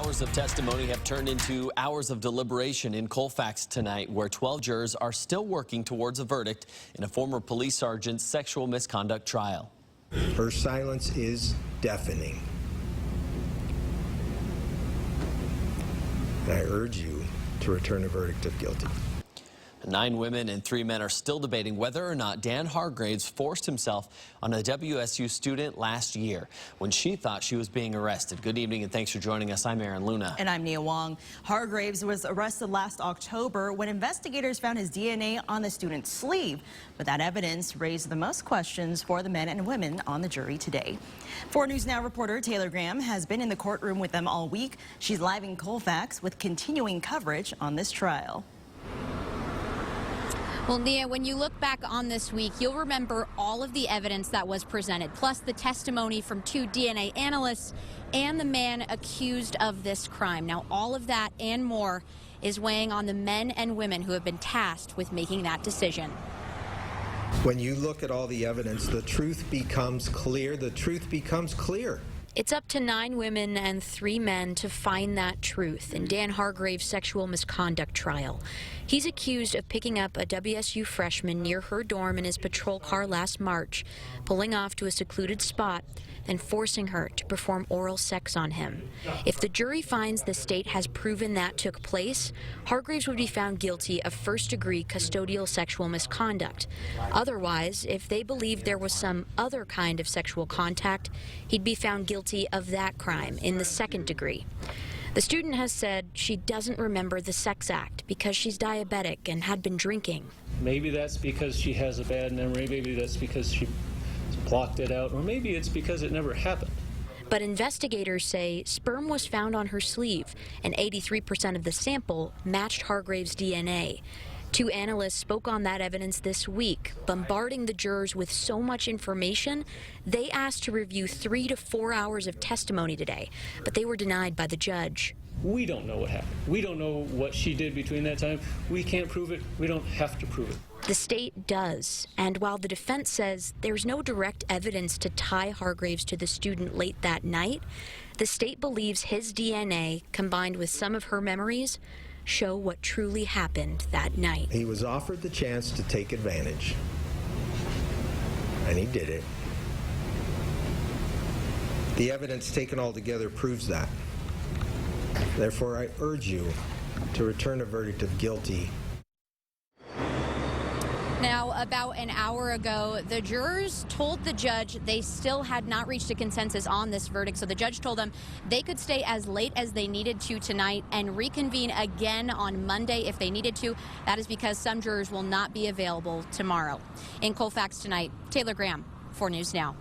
Hours of testimony have turned into hours of deliberation in Colfax tonight, where 12 jurors are still working towards a verdict in a former police sergeant's sexual misconduct trial. Her silence is deafening. And I urge you to return a verdict of guilty. 9 women and 3 men are still debating whether or not Dan Hargraves forced himself on a WSU student last year when she thought she was being arrested. Good evening and thanks for joining us. I'm Aaron Luna. And I'm Nia Wong. Hargraves was arrested last October when investigators found his DNA on the student's sleeve. But that evidence raised the most questions for the men and women on the jury today. 4 News Now reporter Taylor Graham has been in the courtroom with them all week. She's live in Colfax with continuing coverage on this trial. Well, Nia, when you look back on this week, you'll remember all of the evidence that was presented, plus the testimony from 2 DNA analysts and the man accused of this crime. Now, all of that and more is weighing on the men and women who have been tasked with making that decision. When you look at all the evidence, the truth becomes clear. The truth becomes clear. It's up to 9 women and 3 men to find that truth in Dan Hargraves' sexual misconduct trial. He's accused of picking up a WSU freshman near her dorm in his patrol car last March, pulling off to a secluded spot, then forcing her to perform oral sex on him. If the jury finds the state has proven that took place, Hargraves would be found guilty of first-degree custodial sexual misconduct. Otherwise, if they believe there was some other kind of sexual contact, he'd be found guilty of that crime in the second degree. The student has said she doesn't remember the sex act because she's diabetic and had been drinking. Maybe that's because she has a bad memory, maybe that's because she blocked it out, or maybe it's because it never happened. But investigators say sperm was found on her sleeve, and 83% of the sample matched Hargraves' DNA. 2 analysts spoke on that evidence this week, bombarding the jurors with so much information, they asked to review 3 to 4 hours of testimony today, but they were denied by the judge. We don't know what happened. We don't know what she did between that time. We can't prove it. We don't have to prove it. The state does, and while the defense says there's no direct evidence to tie Hargraves to the student late that night, the state believes his DNA, combined with some of her memories, show what truly happened that night. He was offered the chance to take advantage, and he did it. The evidence taken all together proves that. Therefore, I urge you to return a verdict of guilty. Now, about an hour ago, the jurors told the judge they still had not reached a consensus on this verdict. So the judge told them they could stay as late as they needed to tonight and reconvene again on Monday if they needed to. That is because some jurors will not be available tomorrow. In Colfax tonight, Taylor Graham, 4 News Now.